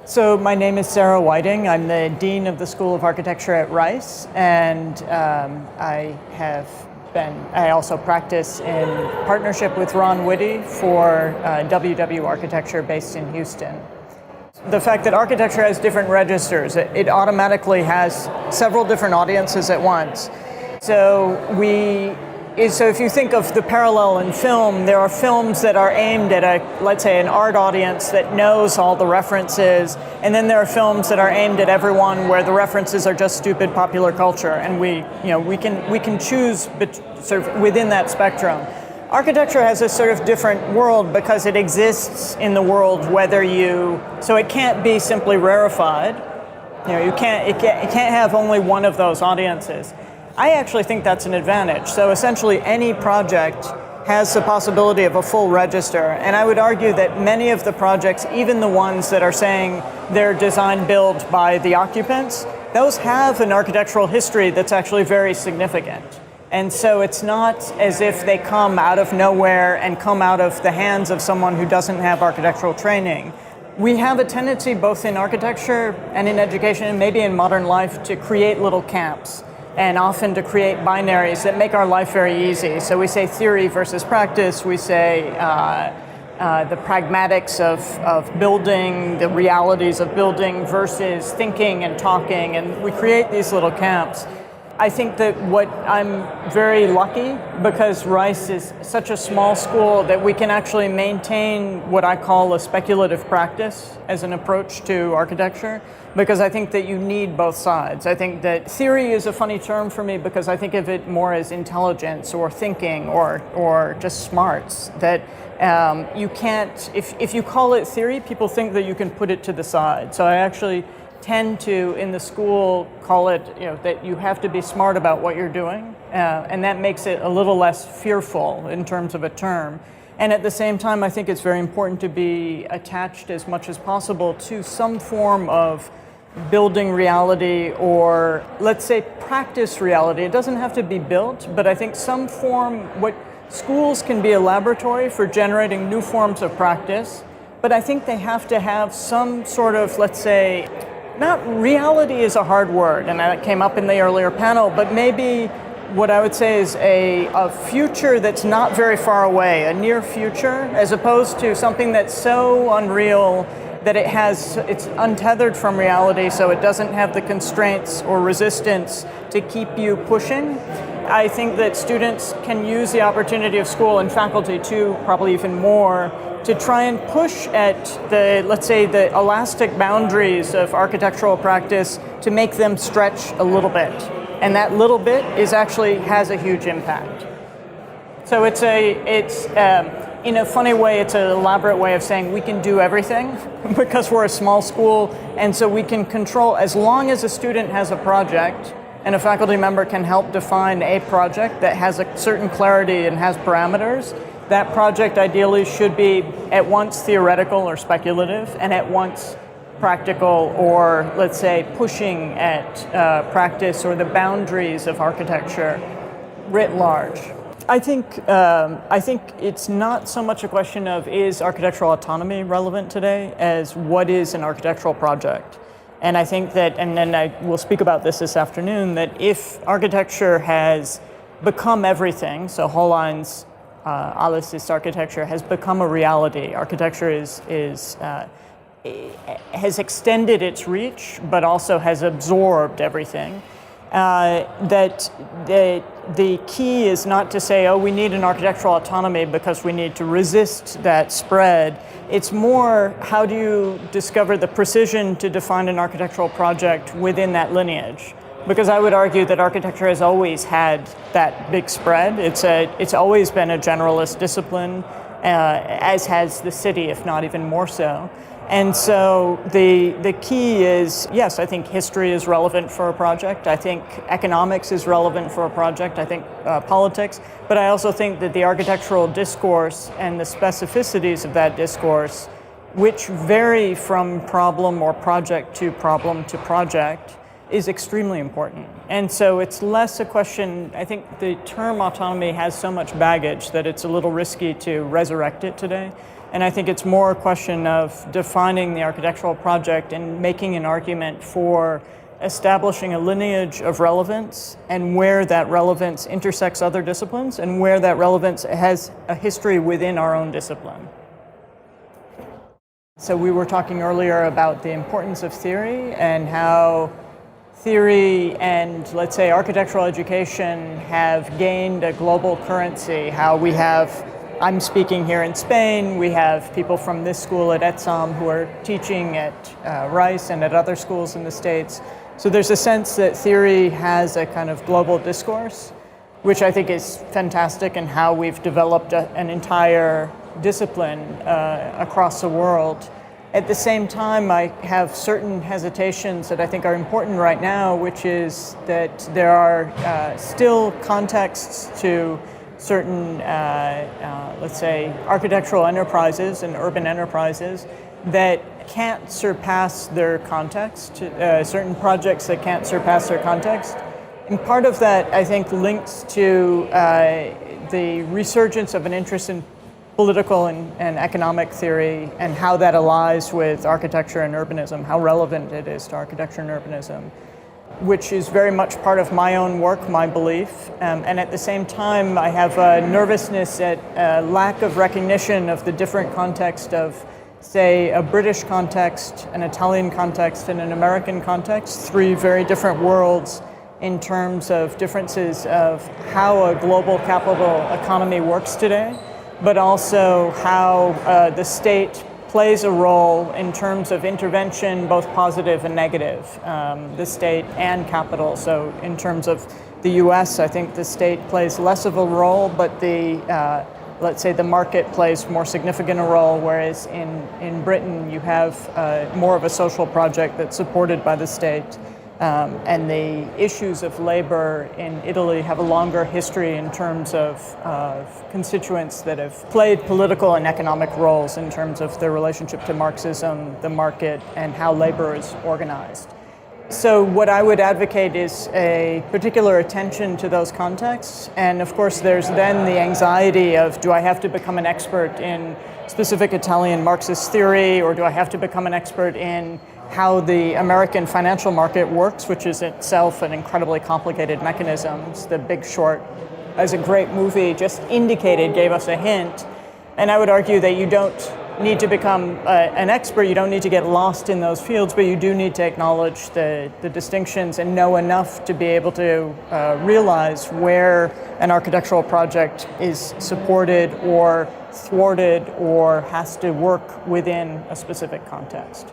So my name is Sarah Whiting. I'm the Dean of the School of Architecture at Rice, and I also practice in partnership with Ron Whitty for WW Architecture based in Houston. The fact that architecture has different registers, it automatically has several different audiences at once. So if you think of the parallel in film, there are films that are aimed at let's say an art audience that knows all the references, and then there are films that are aimed at everyone where the references are just stupid popular culture, and we can choose sort of within that spectrum. Architecture has a sort of different world because it exists in the world so it can't be simply rarefied. It can't have only one of those audiences. I actually think that's an advantage. So essentially any project has the possibility of a full register, and I would argue that many of the projects, even the ones that are saying they're design build by the occupants, those have an architectural history that's actually very significant. And so it's not as if they come out of nowhere and come out of the hands of someone who doesn't have architectural training. We have a tendency both in architecture and in education and maybe in modern life to create little camps, and often to create binaries that make our life very easy. So we say theory versus practice, we say the pragmatics of building, the realities of building versus thinking and talking, and we create these little camps. I think that I'm very lucky because Rice is such a small school that we can actually maintain what I call a speculative practice as an approach to architecture, because I think that you need both sides. I think that theory is a funny term for me because I think of it more as intelligence or thinking or just smarts. That you can't, if you call it theory, people think that you can put it to the side. So I actually tend to, in the school, call it, that you have to be smart about what you're doing, and that makes it a little less fearful in terms of a term. And at the same time, I think it's very important to be attached as much as possible to some form of building reality, or let's say practice reality. It doesn't have to be built, but I think some form, what schools can be a laboratory for generating new forms of practice, but I think they have to have some sort of, let's say, not reality is a hard word, and that came up in the earlier panel, but maybe what I would say is a future that's not very far away, a near future, as opposed to something that's so unreal that it's untethered from reality, so it doesn't have the constraints or resistance to keep you pushing. I think that students can use the opportunity of school, and faculty too, probably even more, to try and push at let's say the elastic boundaries of architectural practice to make them stretch a little bit. And that little bit has a huge impact. So it's in a funny way, it's an elaborate way of saying we can do everything because we're a small school, and so we can control, as long as a student has a project and a faculty member can help define a project that has a certain clarity and has parameters, that project ideally should be at once theoretical or speculative and at once practical, or let's say pushing at practice or the boundaries of architecture writ large. I think it's not so much a question of is architectural autonomy relevant today as what is an architectural project. And I think that, and then I will speak about this afternoon, that if architecture has become everything, so Holein's alles ist architecture has become a reality. Architecture has extended its reach, but also has absorbed everything. That the key is not to say, we need an architectural autonomy because we need to resist that spread. It's more, how do you discover the precision to define an architectural project within that lineage? Because I would argue that architecture has always had that big spread. It's always been a generalist discipline, as has the city, if not even more so. And so the key is, yes, I think history is relevant for a project. I think economics is relevant for a project. I think politics. But I also think that the architectural discourse and the specificities of that discourse, which vary from problem or project to project, is extremely important. And so it's less a question, I think the term autonomy has so much baggage that it's a little risky to resurrect it today. And I think it's more a question of defining the architectural project and making an argument for establishing a lineage of relevance and where that relevance intersects other disciplines and where that relevance has a history within our own discipline. So we were talking earlier about the importance of theory and how theory and, let's say, architectural education have gained a global currency, how we have, I'm speaking here in Spain, we have people from this school at ETSAM who are teaching at Rice and at other schools in the States. So there's a sense that theory has a kind of global discourse, which I think is fantastic, and how we've developed an entire discipline across the world. At the same time, I have certain hesitations that I think are important right now, which is that there are still contexts to certain, let's say, architectural enterprises and urban enterprises that can't surpass their context, certain projects that can't surpass their context. And part of that, I think, links to the resurgence of an interest in political and economic theory and how that allies with architecture and urbanism, how relevant it is to architecture and urbanism, which is very much part of my own work, my belief. And at the same time, I have a nervousness at a lack of recognition of the different context of, say, a British context, an Italian context, and an American context, three very different worlds in terms of differences of how a global capital economy works today, but also how the state plays a role in terms of intervention, both positive and negative, the state and capital. So in terms of the US, I think the state plays less of a role, but the let's say the market plays more significant a role, whereas in Britain you have more of a social project that's supported by the state. And the issues of labor in Italy have a longer history in terms of constituents that have played political and economic roles in terms of their relationship to Marxism, the market, and how labor is organized. So what I would advocate is a particular attention to those contexts. And of course, there's then the anxiety of, do I have to become an expert in specific Italian Marxist theory, or do I have to become an expert in how the American financial market works, which is itself an incredibly complicated mechanism. The Big Short, as a great movie just indicated, gave us a hint. And I would argue that you don't need to become an expert, you don't need to get lost in those fields, but you do need to acknowledge the distinctions and know enough to be able to realize where an architectural project is supported or thwarted or has to work within a specific context.